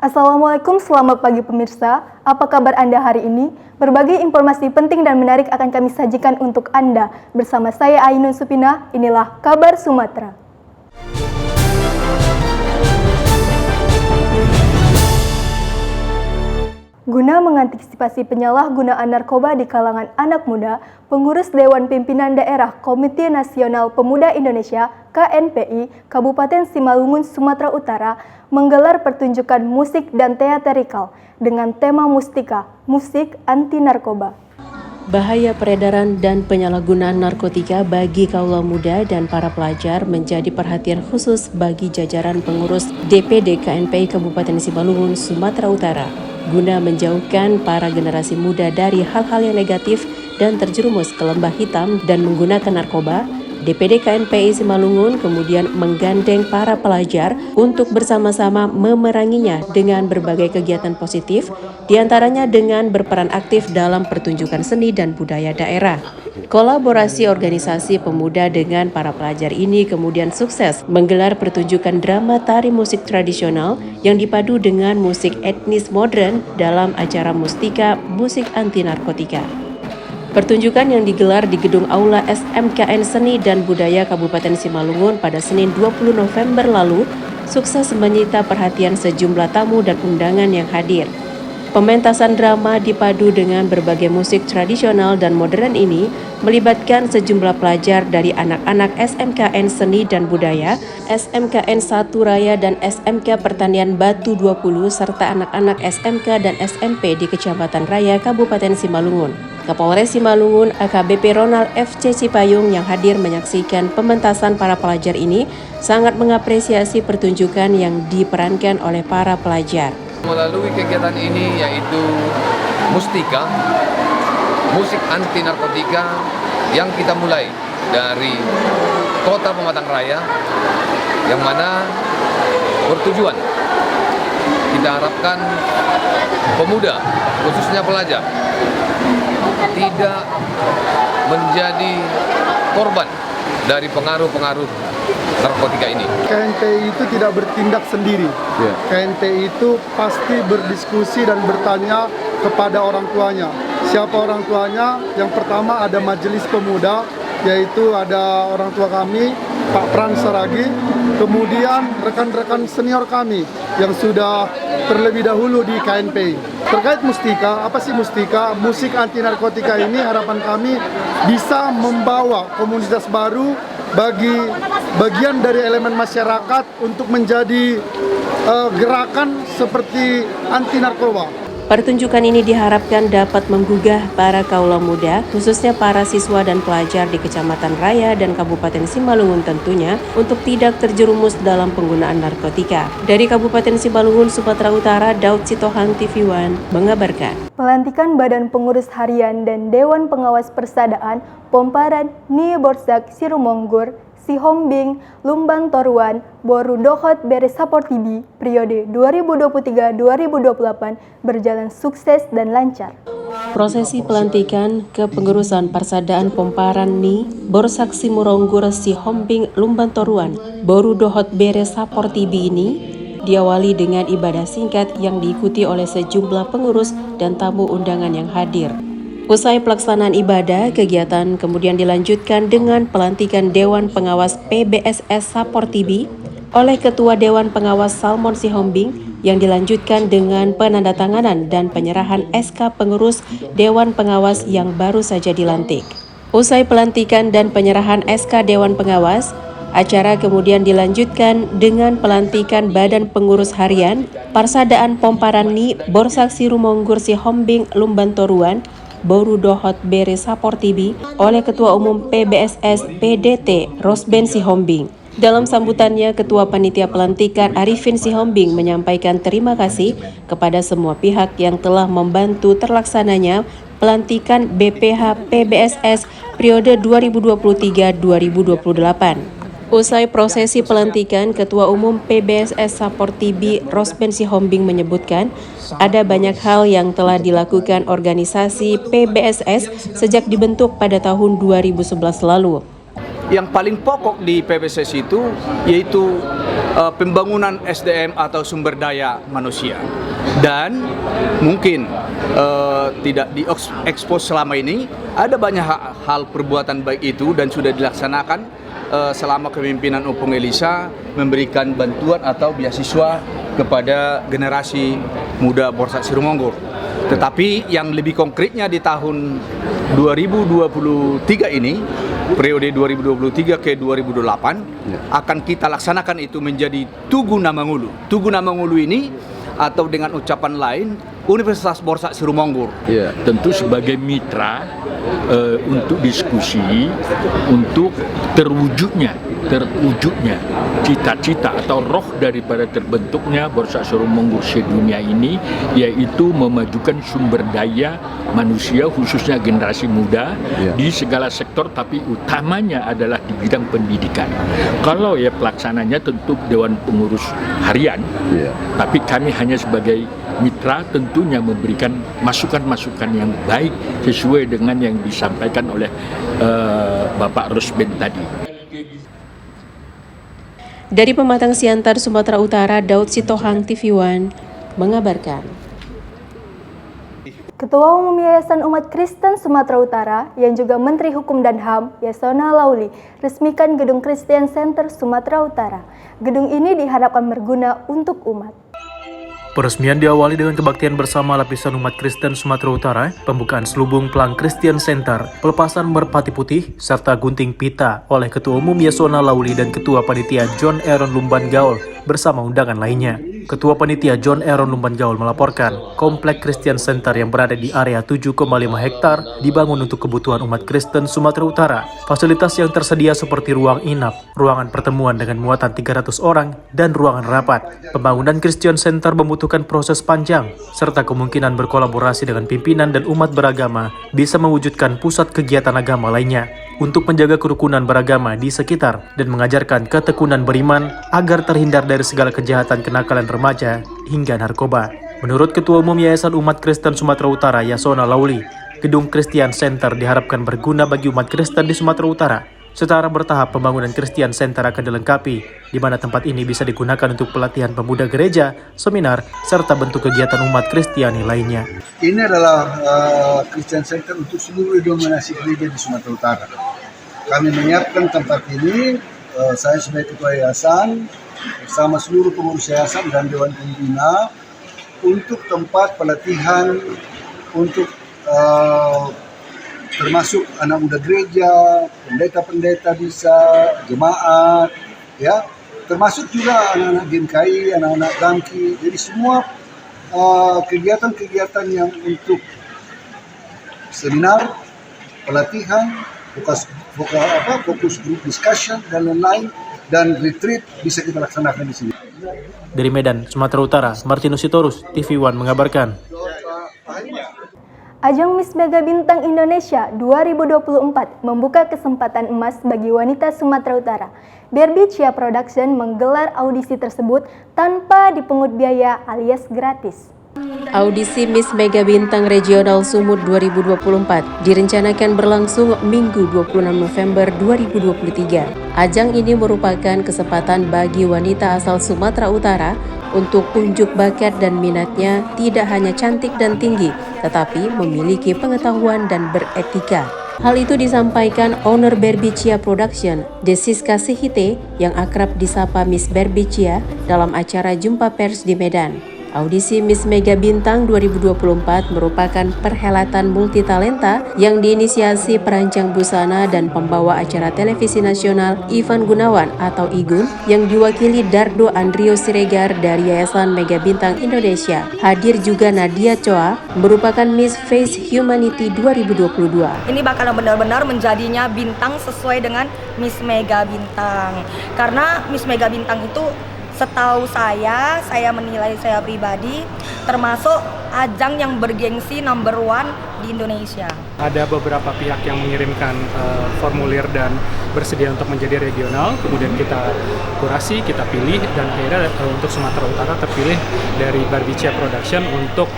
Assalamualaikum, selamat pagi pemirsa. Apa kabar Anda hari ini? Berbagai informasi penting dan menarik akan kami sajikan untuk Anda. Bersama saya Ainun Supina, inilah Kabar Sumatera. Guna mengantisipasi penyalahgunaan narkoba di kalangan anak muda, pengurus Dewan Pimpinan Daerah Komite Nasional Pemuda Indonesia (KNPI) Kabupaten Simalungun, Sumatera Utara menggelar pertunjukan musik dan teatrikal dengan tema Mustika, musik anti narkoba. Bahaya peredaran dan penyalahgunaan narkotika bagi kaula muda dan para pelajar menjadi perhatian khusus bagi jajaran pengurus DPD KNPI Kabupaten Simalungun, Sumatera Utara, guna menjauhkan para generasi muda dari hal-hal yang negatif dan terjerumus ke lembah hitam dan menggunakan narkoba. DPD KNPI Simalungun kemudian menggandeng para pelajar untuk bersama-sama memeranginya dengan berbagai kegiatan positif, diantaranya dengan berperan aktif dalam pertunjukan seni dan budaya daerah. Kolaborasi organisasi pemuda dengan para pelajar ini kemudian sukses menggelar pertunjukan drama tari musik tradisional yang dipadu dengan musik etnis modern dalam acara Mustika, musik anti narkotika. Pertunjukan yang digelar di Gedung Aula SMKN Seni dan Budaya Kabupaten Simalungun pada Senin 20 November lalu sukses menyita perhatian sejumlah tamu dan undangan yang hadir. Pementasan drama dipadu dengan berbagai musik tradisional dan modern ini melibatkan sejumlah pelajar dari anak-anak SMKN Seni dan Budaya, SMKN 1 Raya dan SMK Pertanian Batu 20 serta anak-anak SMK dan SMP di Kecamatan Raya Kabupaten Simalungun. Kapolres Simalungun AKBP Ronald FC Cipayung yang hadir menyaksikan pementasan para pelajar ini sangat mengapresiasi pertunjukan yang diperankan oleh para pelajar. Melalui kegiatan ini yaitu Mustika, musik anti narkotika yang kita mulai dari Kota Pematang Raya, yang mana bertujuan kita harapkan pemuda, khususnya pelajar, tidak menjadi korban dari pengaruh-pengaruh narkotika ini. KNPI itu tidak bertindak sendiri. KNPI itu pasti berdiskusi dan bertanya kepada orang tuanya. Siapa orang tuanya? Yang pertama ada majelis pemuda, yaitu ada orang tua kami, Pak Pran Saragi, kemudian rekan-rekan senior kami yang sudah terlebih dahulu di KNPI. Terkait Mustika, apa sih Mustika? Musik anti narkotika ini harapan kami bisa membawa komunitas baru bagi bagian dari elemen masyarakat untuk menjadi gerakan seperti anti narkoba. Pertunjukan ini diharapkan dapat menggugah para kaula muda, khususnya para siswa dan pelajar di Kecamatan Raya dan Kabupaten Simalungun tentunya, untuk tidak terjerumus dalam penggunaan narkotika. Dari Kabupaten Simalungun, Sumatera Utara, Daud Sitohang, TV One, mengabarkan. Pelantikan Badan Pengurus Harian dan Dewan Pengawas Persadaan Pomparan Ni Borsak Sirumonggur Sihombing, Lumbang Toruan, Boru Dohot Bere Saportibi, periode 2023-2028 berjalan sukses dan lancar. Prosesi pelantikan kepengurusan Persadaan Pomparan Ni Borsak Simuronggur Sihombing, Lumbang Toruan, Boru Dohot Bere Saportibi ini diawali dengan ibadah singkat yang diikuti oleh sejumlah pengurus dan tamu undangan yang hadir. Usai pelaksanaan ibadah, kegiatan kemudian dilanjutkan dengan pelantikan Dewan Pengawas PBSS Saportibi oleh Ketua Dewan Pengawas Salmon Sihombing yang dilanjutkan dengan penandatanganan dan penyerahan SK pengurus Dewan Pengawas yang baru saja dilantik. Usai pelantikan dan penyerahan SK Dewan Pengawas, acara kemudian dilanjutkan dengan pelantikan Badan Pengurus Harian Persadaan Pomparan Ni Borsak Sirumonggur Sihombing, Lumbang Toruan, Boru Dohot Bere Saportibi oleh Ketua Umum PBSS PDT Rosben Sihombing. Dalam sambutannya, Ketua Panitia Pelantikan Arifin Sihombing menyampaikan terima kasih kepada semua pihak yang telah membantu terlaksananya pelantikan BPH PBSS periode 2023-2028. Usai prosesi pelantikan, Ketua Umum PBSS Saportibi Rosben Sihombing menyebutkan ada banyak hal yang telah dilakukan organisasi PBSS sejak dibentuk pada tahun 2011 lalu. yang paling pokok di PPSS itu yaitu pembangunan SDM atau sumber daya manusia. Dan mungkin tidak diekspos selama ini, ada banyak hal perbuatan baik itu dan sudah dilaksanakan selama kepemimpinan Opung Elisa, memberikan bantuan atau beasiswa kepada generasi muda Borsa Sirumonggur. Tetapi yang lebih konkretnya di tahun 2023 ini, periode 2023 ke 2028, akan kita laksanakan itu menjadi Tugu Namangulu. Tugu Namangulu ini, atau dengan ucapan lain, Universitas Borsa Sirumonggur. Ya, tentu sebagai mitra untuk diskusi, untuk terwujudnya cita-cita atau roh daripada terbentuknya Borsa Sirumonggur sedunia ini, yaitu memajukan sumber daya manusia khususnya generasi muda di segala sektor, tapi utamanya adalah di bidang pendidikan. Kalau ya pelaksananya tentu Dewan Pengurus Harian, tapi kami hanya sebagai mitra tentunya memberikan masukan-masukan yang baik sesuai dengan yang disampaikan oleh Bapak Rosben tadi. Dari Pematang Siantar, Sumatera Utara, Daud Sitohang, TV One, mengabarkan. Ketua Umum Yayasan Umat Kristen Sumatera Utara yang juga Menteri Hukum dan HAM, Yasona Lauli, resmikan Gedung Christian Center Sumatera Utara. Gedung ini diharapkan berguna untuk umat. Peresmian diawali dengan kebaktian bersama lapisan umat Kristen Sumatera Utara, pembukaan selubung Pelang Christian Center, pelepasan merpati putih, serta gunting pita oleh Ketua Umum Yasona Lauli dan Ketua Panitia John Aaron Lumban Gaul bersama undangan lainnya. Ketua Panitia John Aaron Lumban Gaul melaporkan, Komplek Christian Center yang berada di area 7,5 hektar dibangun untuk kebutuhan umat Kristen Sumatera Utara. Fasilitas yang tersedia seperti ruang inap, ruangan pertemuan dengan muatan 300 orang, dan ruangan rapat. Pembangunan Christian Center membutuhkan proses panjang, serta kemungkinan berkolaborasi dengan pimpinan dan umat beragama bisa mewujudkan pusat kegiatan agama lainnya untuk menjaga kerukunan beragama di sekitar dan mengajarkan ketekunan beriman agar terhindar dari segala kejahatan kenakalan remaja hingga narkoba. Menurut Ketua Umum Yayasan Umat Kristen Sumatera Utara Yasona Lauli, Gedung Christian Center diharapkan berguna bagi umat Kristen di Sumatera Utara. Secara bertahap pembangunan Christian Center akan dilengkapi, di mana tempat ini bisa digunakan untuk pelatihan pemuda gereja, seminar, serta bentuk kegiatan umat Kristiani lainnya. Ini adalah Christian Center untuk seluruh denominasi gereja di Sumatera Utara. Kami menyiapkan tempat ini, saya sebagai Ketua Yayasan, bersama seluruh pengurus Yayasan dan Dewan Pembina, untuk tempat pelatihan, untuk termasuk anak muda gereja, pendeta-pendeta bisa, jemaat, ya, termasuk juga anak-anak GMKI, anak-anak Damki. Jadi semua kegiatan-kegiatan yang untuk seminar, pelatihan, fokus group discussion dan lain-lain, dan retreat bisa kita laksanakan di sini. Dari Medan, Sumatera Utara, Martinus Sitorus, TV One mengabarkan. Ajang Miss Mega Bintang Indonesia 2024 membuka kesempatan emas bagi wanita Sumatera Utara. Barbie Chia Production menggelar audisi tersebut tanpa dipungut biaya alias gratis. Audisi Miss Mega Bintang Regional Sumut 2024 direncanakan berlangsung Minggu 26 November 2023. Ajang ini merupakan kesempatan bagi wanita asal Sumatera Utara untuk unjuk bakat dan minatnya tidak hanya cantik dan tinggi, tetapi memiliki pengetahuan dan beretika. Hal itu disampaikan owner Barbie Chia Production, Desiska Sihite, yang akrab disapa Miss Barbie Chia dalam acara jumpa pers di Medan. Audisi Miss Mega Bintang 2024 merupakan perhelatan multitalenta yang diinisiasi perancang busana dan pembawa acara televisi nasional Ivan Gunawan atau Igun yang diwakili Dardo Andrio Siregar dari Yayasan Mega Bintang Indonesia. Hadir juga Nadia Choa, merupakan Miss Face Humanity 2022. Ini bakal benar-benar menjadinya bintang sesuai dengan Miss Mega Bintang. Karena Miss Mega Bintang itu setahu saya menilai saya pribadi termasuk ajang yang bergengsi number 1 di Indonesia. Ada beberapa pihak yang mengirimkan formulir dan bersedia untuk menjadi regional, kemudian kita kurasi, kita pilih, dan akhirnya untuk Sumatera Utara terpilih dari Barbie Chia Production untuk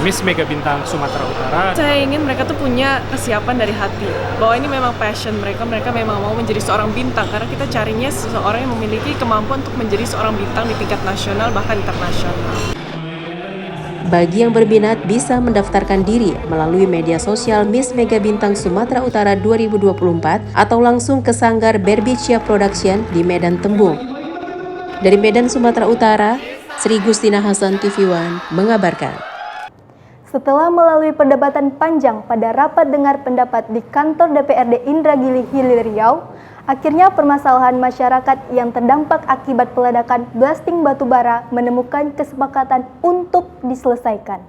Miss Mega Bintang Sumatera Utara. Saya ingin mereka tuh punya kesiapan dari hati, bahwa ini memang passion mereka memang mau menjadi seorang bintang, karena kita carinya seseorang yang memiliki kemampuan untuk menjadi seorang bintang di tingkat nasional bahkan internasional. Bagi yang berminat bisa mendaftarkan diri melalui media sosial Miss Mega Bintang Sumatera Utara 2024 atau langsung ke Sanggar Berbicia Production di Medan Tembung. Dari Medan, Sumatera Utara, Sri Gustina Hasan, TV One mengabarkan. Setelah melalui perdebatan panjang pada rapat dengar pendapat di kantor DPRD Indragiri Hilir Riau, akhirnya permasalahan masyarakat yang terdampak akibat peledakan blasting batubara menemukan kesepakatan untuk diselesaikan.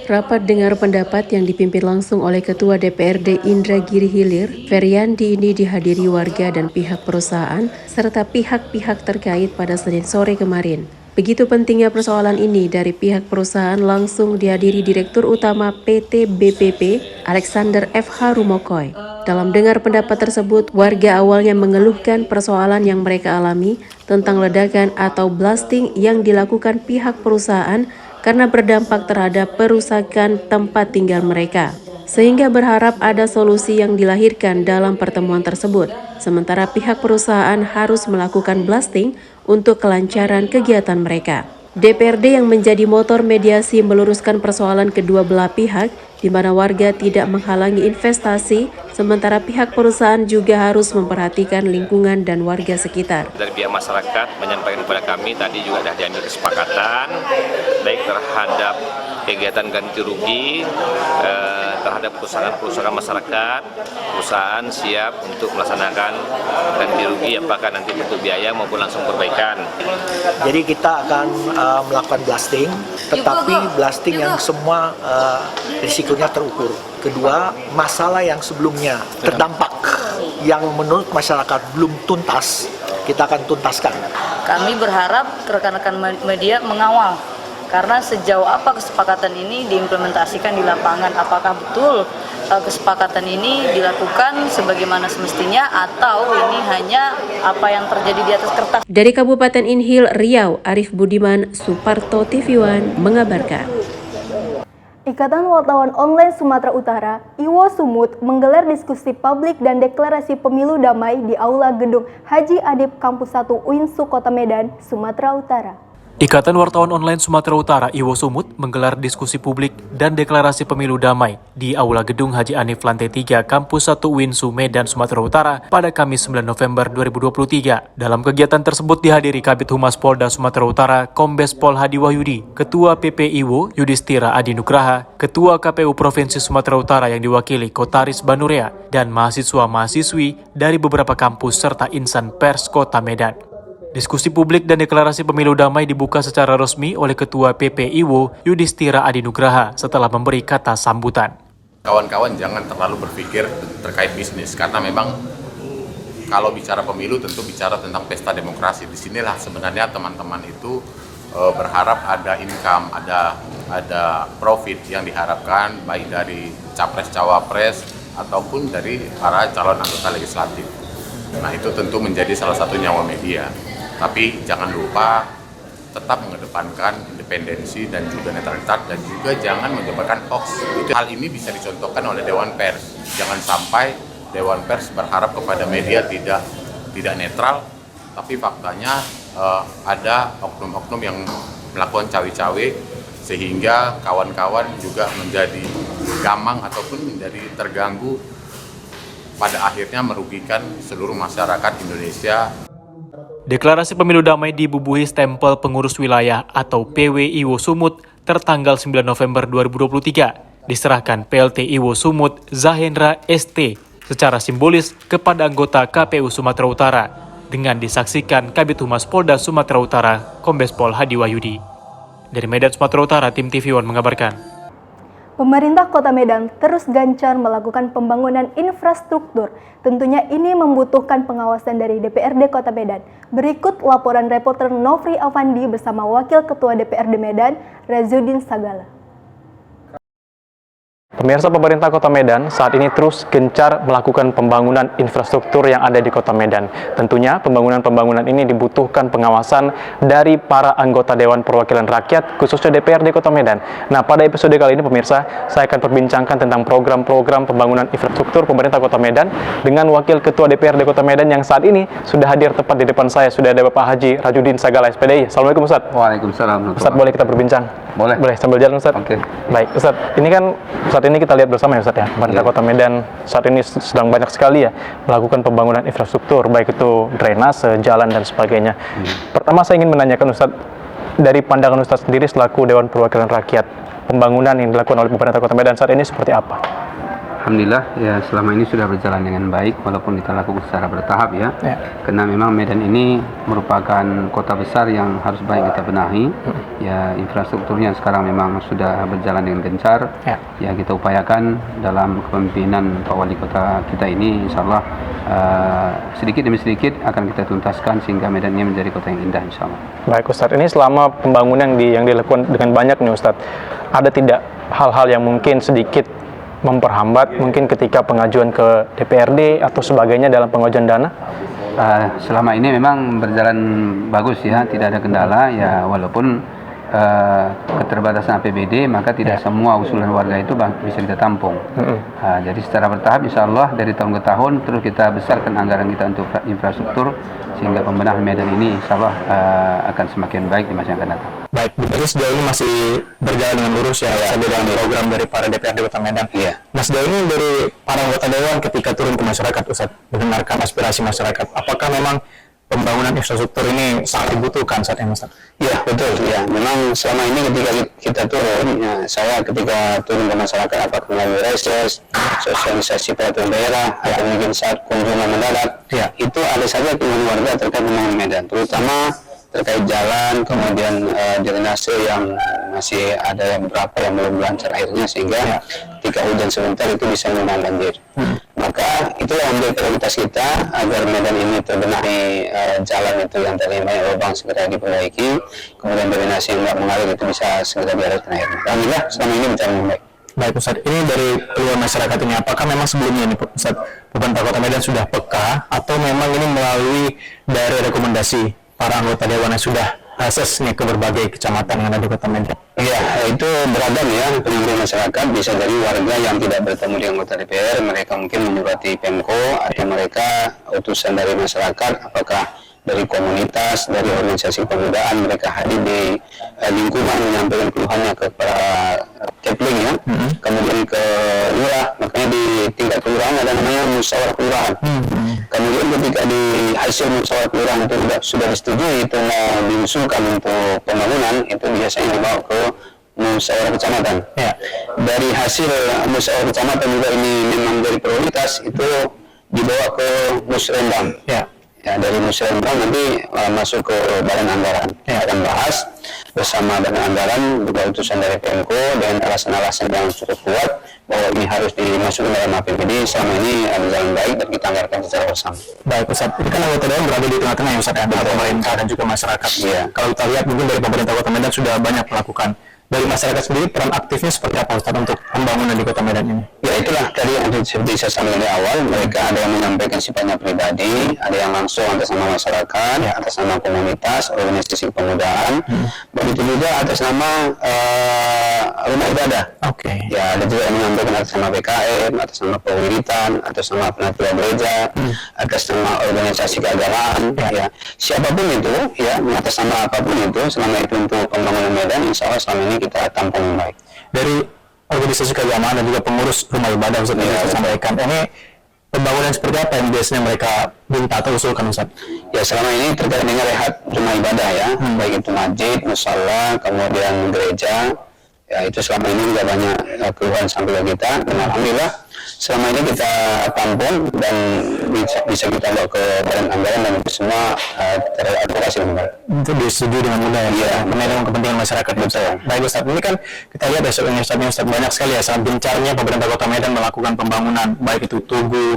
Rapat dengar pendapat yang dipimpin langsung oleh Ketua DPRD Indragiri Hilir, Feryandi, ini dihadiri warga dan pihak perusahaan serta pihak-pihak terkait pada Senin sore kemarin. Begitu pentingnya persoalan ini, dari pihak perusahaan langsung dihadiri Direktur Utama PT BPP, Alexander F.H. Rumokoy. Dalam dengar pendapat tersebut, warga awalnya mengeluhkan persoalan yang mereka alami tentang ledakan atau blasting yang dilakukan pihak perusahaan karena berdampak terhadap perusakan tempat tinggal mereka. Sehingga berharap ada solusi yang dilahirkan dalam pertemuan tersebut. Sementara pihak perusahaan harus melakukan blasting untuk kelancaran kegiatan mereka. DPRD yang menjadi motor mediasi meluruskan persoalan kedua belah pihak, di mana warga tidak menghalangi investasi, sementara pihak perusahaan juga harus memperhatikan lingkungan dan warga sekitar. Dari pihak masyarakat menyampaikan kepada kami tadi juga sudah diambil kesepakatan baik terhadap kegiatan ganti rugi terhadap perusahaan masyarakat. Perusahaan siap untuk melaksanakan ganti rugi apakah nanti bentuk biaya maupun langsung perbaikan. Jadi kita akan melakukan blasting, tetapi blasting yang semua risikonya terukur. Kedua, masalah yang sebelumnya terdampak yang menurut masyarakat belum tuntas, kita akan tuntaskan. Kami berharap rekan-rekan media mengawal, karena sejauh apa kesepakatan ini diimplementasikan di lapangan, apakah betul kesepakatan ini dilakukan sebagaimana semestinya atau ini hanya apa yang terjadi di atas kertas. Dari Kabupaten Inhil Riau, Arif Budiman, Suparto, TV One mengabarkan. Ikatan Wartawan Online Sumatera Utara, IWO Sumut, menggelar diskusi publik dan deklarasi pemilu damai di Aula Gedung Haji Adib Kampus 1 UINSU Kota Medan, Sumatera Utara. Ikatan Wartawan Online Sumatera Utara IWO Sumut menggelar diskusi publik dan deklarasi pemilu damai di Aula Gedung Haji Anif Lantai 3 Kampus 1 UINSU Medan, Sumatera Utara pada Kamis 9 November 2023. Dalam kegiatan tersebut dihadiri Kabid Humas Polda Sumatera Utara Kombes Pol Hadi Wahyudi, Ketua PP IWO Yudhistira Adi Nugraha, Ketua KPU Provinsi Sumatera Utara yang diwakili Kotaris Banurea, dan mahasiswa-mahasiswi dari beberapa kampus serta insan pers Kota Medan. Diskusi publik dan deklarasi pemilu damai dibuka secara resmi oleh Ketua PP IWO Yudhistira Adi Nugraha setelah memberi kata sambutan. Kawan-kawan jangan terlalu berpikir terkait bisnis, karena memang kalau bicara pemilu tentu bicara tentang pesta demokrasi. Disinilah sebenarnya teman-teman itu berharap ada income, ada profit yang diharapkan baik dari capres-cawapres ataupun dari para calon anggota legislatif. Nah itu tentu menjadi salah satu nyawa media. Tapi jangan lupa tetap mengedepankan independensi dan juga netralitas, dan juga jangan menyebarkan hoax. Hal ini bisa dicontohkan oleh Dewan Pers. Jangan sampai Dewan Pers berharap kepada media tidak netral, tapi faktanya ada oknum-oknum yang melakukan cawe-cawe sehingga kawan-kawan juga menjadi gamang ataupun menjadi terganggu, pada akhirnya merugikan seluruh masyarakat Indonesia. Deklarasi pemilu damai dibubuhi stempel pengurus wilayah atau PW IWO Sumut tertanggal 9 November 2023. Diserahkan PLT IWO Sumut Zahendra ST secara simbolis kepada anggota KPU Sumatera Utara dengan disaksikan Kabid Humas Polda Sumatera Utara Kombes Pol Hadi Wahyudi. Dari Medan, Sumatera Utara, tim TV One mengabarkan. Pemerintah Kota Medan terus gencar melakukan pembangunan infrastruktur. Tentunya ini membutuhkan pengawasan dari DPRD Kota Medan. Berikut laporan reporter Nofri Avandi bersama Wakil Ketua DPRD Medan, Razudin Sagala. Pemirsa, pemerintah Kota Medan saat ini terus gencar melakukan pembangunan infrastruktur yang ada di Kota Medan. Tentunya pembangunan ini dibutuhkan pengawasan dari para anggota Dewan Perwakilan Rakyat, khususnya DPRD Kota Medan. Nah, pada episode kali ini pemirsa, saya akan perbincangkan tentang program-program pembangunan infrastruktur pemerintah Kota Medan dengan Wakil Ketua DPRD Kota Medan yang saat ini sudah hadir tepat di depan saya. Sudah ada Bapak Haji Rajudin Sagala, SPDI. Assalamualaikum Ustaz. Waalaikumsalam. Ustaz, boleh kita berbincang? Boleh. Boleh, sambil jalan Ustaz? Oke. Baik, Ustaz. Ini kan saat ini kita lihat bersama ya Ustaz ya, pemerintah Kota Medan saat ini sedang banyak sekali ya melakukan pembangunan infrastruktur, baik itu drainase, jalan dan sebagainya. Pertama saya ingin menanyakan Ustaz, dari pandangan Ustaz sendiri selaku Dewan Perwakilan Rakyat, pembangunan yang dilakukan oleh pemerintah Kota Medan saat ini seperti apa? Alhamdulillah ya, selama ini sudah berjalan dengan baik walaupun kita lakukan secara bertahap ya. Karena memang Medan ini merupakan kota besar yang harus baik kita benahi. Ya, infrastrukturnya sekarang memang sudah berjalan dengan gencar. Ya, kita upayakan dalam kepemimpinan Pak Wali Kota kita ini, insya Allah sedikit demi sedikit akan kita tuntaskan sehingga Medan ini menjadi kota yang indah, insya Allah. Baik Ustadz, ini selama pembangunan yang dilakukan dengan banyak nih Ustadz, ada tidak hal-hal yang mungkin sedikit memperhambat mungkin ketika pengajuan ke DPRD atau sebagainya dalam pengajuan dana? Selama ini memang berjalan bagus ya, tidak ada kendala ya, walaupun keterbatasan APBD, maka tidak semua usulan warga itu bisa kita tampung. Jadi secara bertahap insya Allah dari tahun ke tahun terus kita besarkan anggaran kita untuk infrastruktur sehingga pembenahan Medan ini insya Allah akan semakin baik di masa yang akan datang. Baik, berarti sejauh ini masih berjalan dengan lurus ya, sambil dalam program dari para DPRD Kota Medan. Nah, sejauh ini dari para anggota Dewan ketika turun ke masyarakat, Ustaz, mendengarkan aspirasi masyarakat, apakah memang pembangunan infrastruktur ini sangat dibutuhkan saat ini, Ustaz? Iya, betul. Ya, memang selama ini ketika kita turun, ya, saya ketika turun ke masyarakat, apakah melalui reses, sosialisasi peraturan daerah, atau mungkin saat kunjungan mendadak, itu ada saja keluhan warga terkait dengan Medan, terutama terkait jalan, kemudian drainase yang masih ada beberapa yang belum lancar airnya, sehingga ketika hujan sebentar itu bisa menyebabkan banjir. Maka itulah yang menjadi prioritas kita agar Medan ini terbenahi, jalan itu yang tadi banyak lubang segera diperbaiki, kemudian drainase yang nggak mengalir itu bisa segera dialirkan airnya. Alhamdulillah selama ini berjalan dengan baik. Baik Ustaz, ini dari keluar masyarakat ini, apakah memang sebelumnya ini Ustaz, pemerintah Kota Medan sudah peka atau memang ini melalui dari rekomendasi para anggota Dewan yang sudah akses nih ke berbagai kecamatan yang ada di Kota Medan? Iya, itu beragam ya pengaduan masyarakat, bisa dari warga yang tidak bertemu dengan anggota DPR, mereka mungkin menyurati Pemko, atau mereka utusan dari masyarakat, apakah dari komunitas, dari organisasi pemudaan, mereka hadir di lingkungan menyampaikan keluhannya ke para Kepling ya, kemudian ke lurah, makanya di tingkat kelurahan ada namanya musyawarah kelurahan. Kemudian ketika di hasil musyawarah kelurahan itu sudah disetujui itu mau diusulkan untuk pembangunan, itu biasanya dibawa ke musyawarah kecamatan. Dari hasil musyawarah kecamatan juga ini memang dari prioritas, itu dibawa ke musrembang. Ya, dari musrembang nanti masuk ke badan anggaran, akan bahas bersama badan anggaran juga utusan dari Pemko dengan alasan-alasan yang cukup kuat bahwa ini harus dimasukkan dalam APBD. Selama ini berjalan baik dan kita anggarkan secara bersama. Baik Ustaz, ini kan anggota Dewan berada di tengah-tengah ya Ustaz, antara pemerintah dan juga masyarakat. Kalau kita lihat mungkin dari pemerintah Kota Medan sudah banyak melakukan. Dari masyarakat sendiri peran aktifnya seperti apa Ustaz untuk pembangunan di Kota Medan ini? Ya itulah tadi seperti saya sampaikan di awal, mereka ada yang menyampaikan sifatnya pribadi, ada yang langsung atas nama masyarakat, atas nama komunitas, organisasi pemudaan, begitu juga atas nama rumah ibadah. Ya, ada juga yang menyampaikan atas nama PKM, atas nama Pemuritan, atas nama Penatua Gereja, atas nama organisasi keagamaan. Ya, siapapun itu, ya, atas nama apapun itu, selama itu untuk pembangunan Medan, insya Allah selama ini kita tampung yang baik. Dari organisasi keagamaan dan juga pengurus rumah ibadah Ustaz yang saya sampaikan, ini pembangunan seperti apa yang biasanya mereka minta atau usulkan Ustaz? Ya, selama ini terkait dengan rehat rumah ibadah ya, baik itu masjid, musala, kemudian gereja, ya itu selama ini juga banyak keluhan sampai ke kita, dan alhamdulillah selama ini kita tampung dan bisa kita bawa ke badan anggaran dan itu semua teradvokasi dengan baik. Itu disetujui dengan mudah ya, dengan kepentingan masyarakat. Betul. Baik Ustaz, ini kan kita lihat Ustaz banyak sekali ya, sangat gencarnya pemerintah Kota Medan melakukan pembangunan, baik itu tugu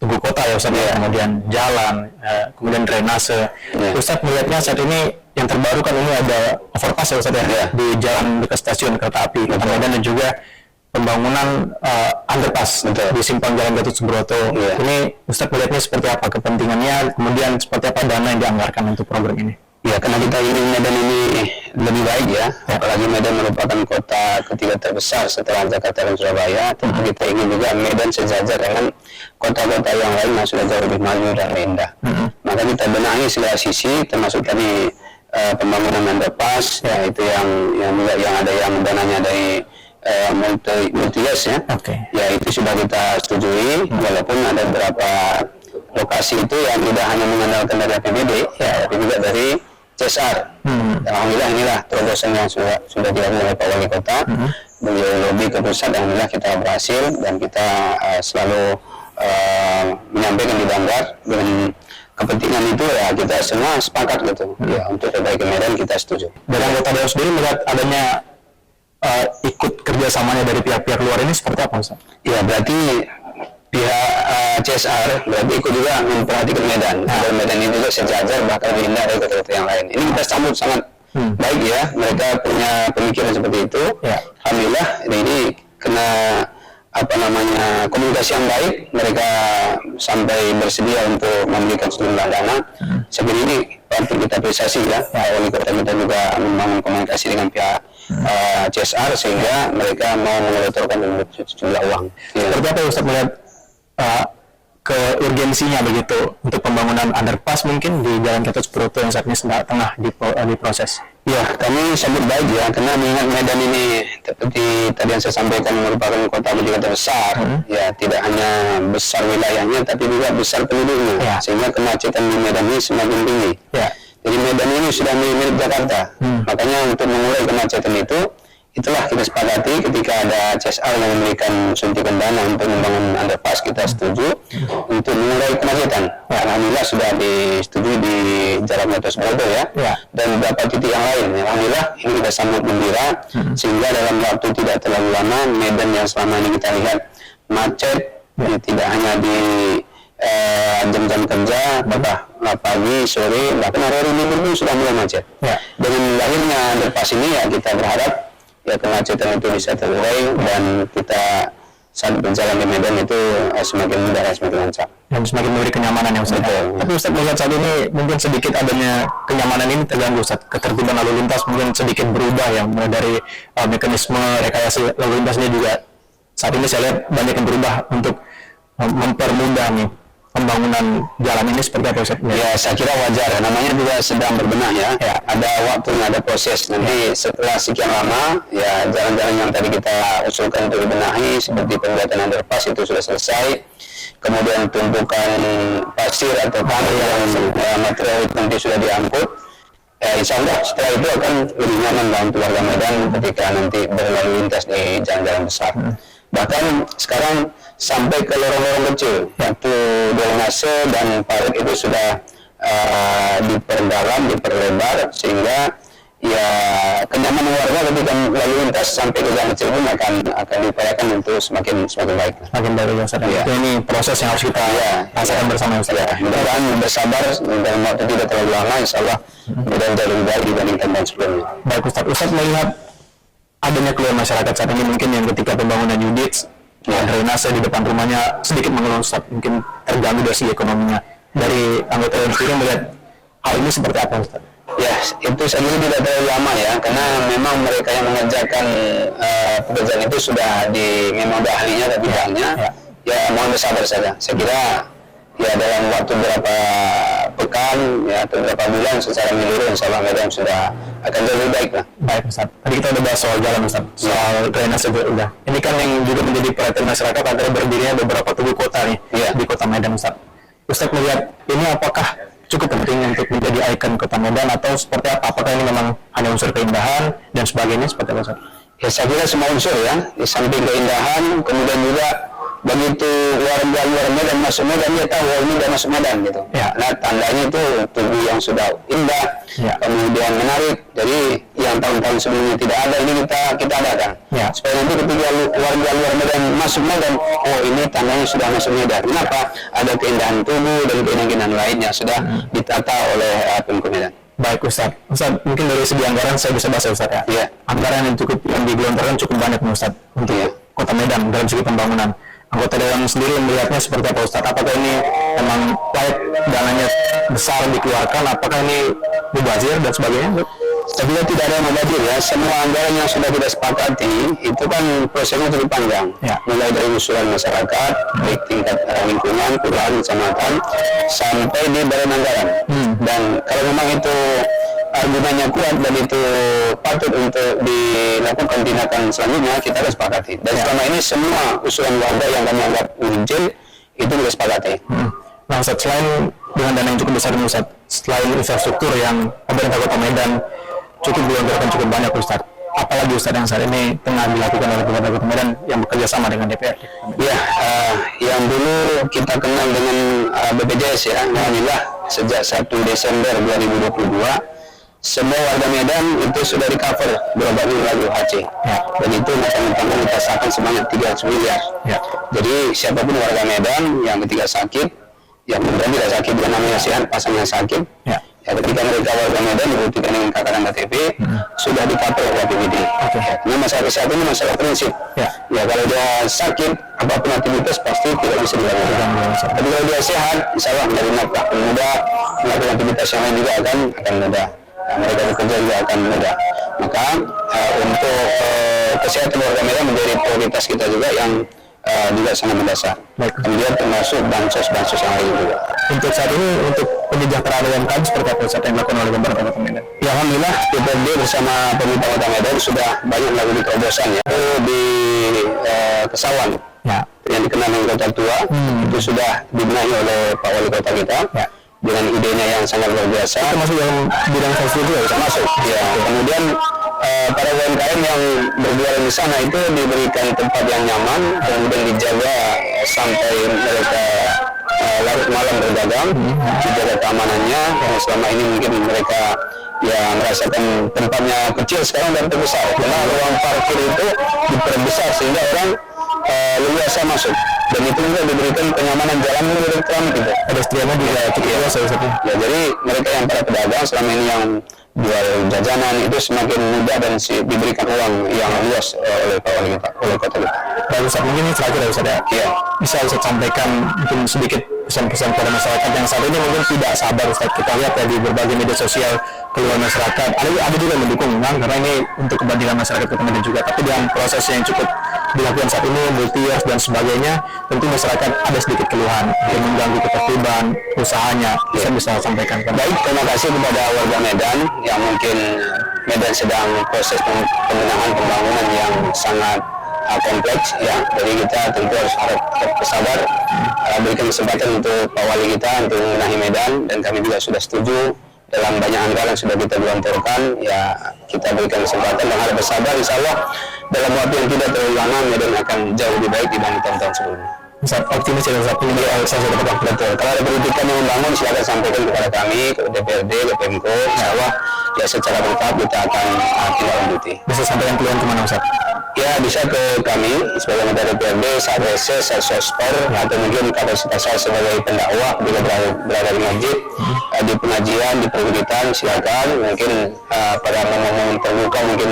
kota ya Ustaz, kemudian jalan, kemudian drainase. Ustaz melihatnya saat ini yang terbaru kan ini ada overpass ya Ustaz ya, di jalan dekat stasiun kereta api Kota Medan dan juga pembangunan underpass di simpang Jalan Gatot Subroto. Ini Ustadz melihatnya seperti apa kepentingannya, kemudian seperti apa dana yang dianggarkan untuk program ini? Ya, karena kita ingin Medan ini lebih baik ya, apalagi Medan merupakan kota ketiga terbesar setelah Jakarta dan Surabaya. Tentu kita ingin juga Medan sejajar dengan kota-kota yang lain yang sudah jauh lebih maju dan indah. Maka kita benahi segala sisi, termasuk tadi pembangunan underpass, ya itu yang ada yang dananya dari multi-yes ya. Ya itu sudah kita setujui, walaupun ada beberapa lokasi itu yang tidak hanya mengandalkan dari APBD, ya, tapi juga dari CSR. Alhamdulillah inilah terobosan yang sudah dilakukan oleh Pak Wali Kota. Beliau lobby ke pusat, alhamdulillah kita berhasil dan kita selalu menyampaikan di Banggar dengan kepentingan itu ya kita semua sepakat gitu. Ya untuk kebaikan Medan kita setuju. Dan anggota Dewan sendiri melihat adanya ikut kerjasamanya dari pihak-pihak luar ini seperti apa, Ustaz? Ya berarti pihak CSR berarti ikut juga memperhatikan Medan. Dan Medan ini juga sejajar bahkan lebih indah dari kota-kota yang lain. Ini kita sambut sangat baik ya. Mereka punya pemikiran seperti itu. Alhamdulillah ini kena komunikasi yang baik. Mereka sampai bersedia untuk memberikan sejumlah dana. Seperti ini patut kita apresiasi ya. Wali kota kita juga membangun komunikasi dengan pihak CSR sehingga mereka mau mengelontorkan sejumlah uang. Seperti apa Ustaz melihat keurgensinya begitu untuk pembangunan underpass mungkin di Jalan Gatot Subroto yang saat ini sedang tengah diproses? Ya, kami sambut baik ya, karena mengingat Medan ini seperti tadi yang saya sampaikan merupakan kota ketiga terbesar, ya tidak hanya besar wilayahnya tapi juga besar penduduknya, sehingga kemacetan di Medan ini semakin tinggi. Jadi Medan ini sudah mirip Jakarta, makanya untuk mengurai kemacetan itulah kita sepakati ketika ada CSR yang memberikan suntikan dana untuk membangun underpass, kita setuju untuk mengurai kemacetan. Alhamdulillah sudah disetujui di Jalan Gatot Subroto ya, dan beberapa titik yang lain. Alhamdulillah ini kita sambut gembira, sehingga dalam waktu tidak terlalu lama Medan yang selama ini kita lihat macet, tidak hanya di jam-jam kerja, pagi, sore, bahkan hari libur pun sudah mulai macet. Dengan lahirnya underpass ini ya kita berharap ya kemacetan itu bisa terurai dan kita saat berjalan di Medan itu semakin mudah dan semakin lancar dan semakin memberi kenyamanan yang Ustaz. Tapi Ustaz melihat saat ini mungkin sedikit adanya kenyamanan ini terganggu Ustaz, ketertiban lalu lintas mungkin sedikit berubah ya, mulai dari mekanisme rekayasa lalu lintasnya juga saat ini saya lihat banyak yang berubah untuk mempermudah nih pembangunan jalan ini seperti apa Ustaz? Ya saya kira wajar, namanya juga sedang berbenah ya. Ada waktunya, ada proses. Nanti setelah sekian lama ya jalan-jalan yang tadi kita usulkan untuk dibenahi seperti pembuatan underpass itu sudah selesai. Kemudian tumpukan pasir atau tanah yang material itu nanti sudah diangkut. Ya insya Allah setelah itu akan lebih nyaman untuk warga Medan ketika nanti berlalu lintas di jalan-jalan besar. Bahkan sekarang sampai ke lorong-lorong kecil, yaitu drainase dan parit itu sudah diperdalam, diperlebar, sehingga ya kenyamanan warga ketika lalu lintas sampai ke jalan kecil pun akan diupayakan untuk semakin baik. Semakin baik ya Ustaz. Ini proses yang harus kita rasakan bersama Ustaz. Mudah-mudahan bersabar dalam waktu tidak terlalu lama, insya Allah mudah-mudahan jauh lebih baik dibandingkan tahun sebelumnya. Baik Ustaz, Ustaz melihat adanya keluhan masyarakat saat ini mungkin yang ketika pembangunan unit drainase di depan rumahnya sedikit mengeluh Ustaz, mungkin terganggu dari segi ekonominya. Dari anggota yang sendiri melihat hal ini seperti apa Ustaz? Ya itu saya kira tidak terlalu lama ya, karena memang mereka yang mengerjakan pekerjaan itu sudah memang ada ahlinya dan bidangnya. Ya mohon bersabar saja. Saya kira ya dalam waktu berapa pekan ya atau beberapa bulan secara menyeluruh insya Allah Medan sudah akan jauh lebih baik lah. Baik Ustaz. Tadi kita udah bahas soal jalan Ustaz, soal drainase juga udah. Ini kan yang juga menjadi perhatian masyarakat adalah berdirinya beberapa tubuh kota nih di kota Medan Ustaz. Ustaz melihat ini apakah cukup penting untuk menjadi ikon kota Medan atau seperti apa? Apakah ini memang hanya unsur keindahan dan sebagainya seperti apa Ustaz? Ya saya kira semua unsur ya, di samping keindahan, kemudian juga begitu warga luar Medan masuk Medan dia tahu ini udah masuk Medan gitu. Nah tandanya itu tubuh yang sudah indah, kemudian menarik. Jadi yang tahun-tahun sebelumnya tidak ada ini kita adakan. Supaya nanti ketika warga luar Medan masuk Medan, oh ini tandanya sudah masuk Medan. Kenapa? Ada keindahan tubuh dan keindahan lainnya sudah ditata oleh Pemko Medan. Baik Ustaz, mungkin dari segi anggaran saya bisa bahas Ustaz ya. Anggaran yang digelontorkan cukup banyak Ustaz untuk Kota Medan dalam segi pembangunan. Anggota Dewan sendiri melihatnya seperti apa Ustadz? Apakah ini memang layak dananya besar dikeluarkan? Apakah ini mubazir dan sebagainya? Sebenarnya tidak ada yang mubazir ya. Semua anggaran yang sudah kita sepakati itu kan prosesnya cukup panjang. Mulai dari usulan masyarakat, baik tingkat lingkungan, kelurahan, kecamatan, sampai di badan anggaran. Dan kalau memang itu argumennya kuat dan itu patut untuk dilakukan tindakan selanjutnya, kita harus sepakati. Dan selama ini semua usulan warga yang kami anggap urgent itu kita sepakati. Nah Ustaz, selain dengan dana yang cukup besar ini Ustaz, selain infrastruktur yang pemerintah Kota Medan cukup dianggarkan cukup banyak Ustaz, apalagi Ustaz yang saat ini tengah dilakukan oleh pemerintah Kota Medan yang bekerja sama dengan DPR? Ya, yang dulu kita kenal dengan BPJS ya, alhamdulillah sejak 1 Desember 2022 semua warga Medan itu sudah di-cover berobat melalui UHC. Dan itu matang-matang kita sahkan sebanyak 300 miliar. Jadi siapapun warga Medan yang ketika sakit, yang kemudian tidak sakit, yang namanya sehat, pasangnya sakit, ya ketika mereka warga Medan dibuktikan dengan KK dan KTP, sudah di-cover oleh APBD. Karena masalah kesehatan ini masalah prinsip. Ya kalau dia sakit, apapun aktivitas pasti tidak bisa dilakukan. Tapi kalau dia sehat, insya Allah dari nafkah mudah, melakukan aktivitas yang lain juga akan mudah. Mereka bekerja juga akan mudah. Maka untuk kesehatan warga Medan menjadi prioritas kita juga yang juga sangat mendasar. Kemudian termasuk bansos yang lain juga. Untuk saat ini, untuk penyejahteraan UMKM seperti apa Ustaz yang dilakukan oleh pemerintah Kota Medan? Ya alhamdulillah DPRD bersama pemerintah Kota Medan sudah banyak melakukan terobosan ya. Di Kesawan yang dikenal dengan Kota Tua itu sudah dibenahi oleh Pak Wali Kota kita. Dengan idenya yang sangat luar biasa. Termasuk dalam bidang infrastruktur juga masuk. Ya. Kemudian para UMKM yang berjualan di sana itu diberikan tempat yang nyaman, kemudian dijaga sampai mereka larut malam berdagang, dijaga keamanannya. Yang selama ini mungkin mereka ya merasakan tempatnya kecil, sekarang dan terbesar. Karena ruang parkir itu diperbesar sehingga orang leluasa masuk. Dan itu juga diberikan kenyamanan jalan melalui elektronik itu. Ada setrianya juga cukup luas ya. Jadi mereka yang para pedagang selama ini yang jual jajanan itu semakin mudah dan diberikan uang yang luas oleh Pak Wali Kota, oleh Kota kita. Baik Ustaz, mungkin ini terakhir ya Ustaz ya. Bisa Ustaz sampaikan mungkin sedikit pesan-pesan kepada masyarakat yang saat ini mungkin tidak sabar Ustaz. Kita lihat ya di berbagai media sosial keluhan masyarakat. Ada juga yang mendukung kan, karena ini untuk kepentingan masyarakat Kota Medan juga. Tapi dengan proses yang cukup dilakukan saat ini, multi-years dan sebagainya, tentu masyarakat ada sedikit keluhan yang mengganggu ketertiban usahanya. Bisa sampaikan. Baik, terima kasih kepada warga Medan yang mungkin Medan sedang proses pemenahan pembangunan yang sangat kompleks ya. Jadi kita tentu harus bersabar, berikan kesempatan untuk Pak Wali kita untuk membenahi Medan, dan kami juga sudah setuju dalam banyak anggaran sudah kita gelontorkan ya. Kita berikan kesempatan dan harap bersabar, insya Allah dalam waktu yang tidak terlalu lama Medan akan jauh lebih baik dibanding tahun-tahun sebelumnya. Ustaz, optimis ya Ustaz, ini saya sudah dapat betul. Kalau ada pendidikan yang membangun silakan sampaikan kepada kami, ke DPRD, ke Pemko, insya Allah ya secara bertahap kita akan tindak lanjuti. Bisa sampaikan keluhan kemana Ustaz? Ya bisa ke kami sebagai anggota DPRD, Satrese, Sosper, atau mungkin kapasitas saya sebagai pendakwah bila berada di masjid, di pengajian, di perwujudan, silakan. Mungkin pada momen-momen terbuka mungkin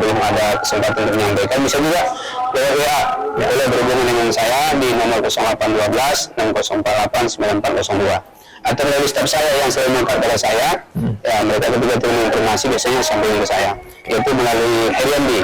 belum ada kesempatan untuk menyampaikan, bisa juga lewat WA, boleh berhubungan dengan saya di nomor 0812 604 9402. Atau dari staf saya yang selalu mengangkat pada saya, ya mereka ketika terima informasi biasanya sampaikan ke saya, yaitu melalui Heriandi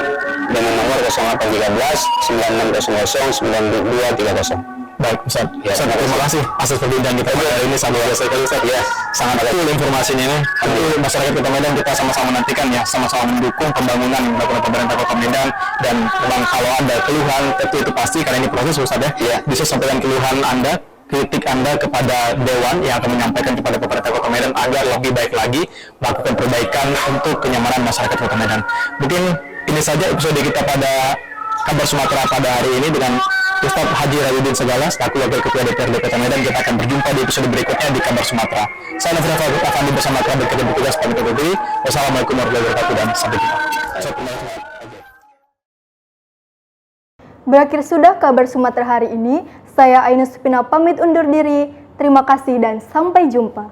dengan nomor 0813 9600 9230. Baik Ustaz, Ustaz terima kasih atas perbincangan kita hari ini sampai selesai Ustaz. Ya, sangat betul informasinya ini. Tentu masyarakat Kota Medan kita sama-sama nantikan ya, sama-sama mendukung pembangunan yang dilakukan pemerintah Kota Medan. Dan memang kalau ada keluhan itu pasti karena ini proses Ustaz ya. Bisa sampaikan keluhan Anda, kritik Anda kepada Dewan yang akan menyampaikan kepada pemerintah Kota Medan agar lebih baik lagi melakukan perbaikan untuk kenyamanan masyarakat Kota Medan. Mungkin ini saja episode kita pada Kabar Sumatera pada hari ini dengan Ustaz Haji Rawidin Segala selaku Wakil Ketua DPRD Kota Medan. Kita akan berjumpa di episode berikutnya di Kabar Sumatera. Saya Nafri Afandi bersama kerabat kerja bertugas pamit undur diri. Wassalamualaikum warahmatullahi wabarakatuh dan sampai jumpa. Berakhir sudah Kabar Sumatera hari ini. Saya Ainus Supina pamit undur diri. Terima kasih dan sampai jumpa.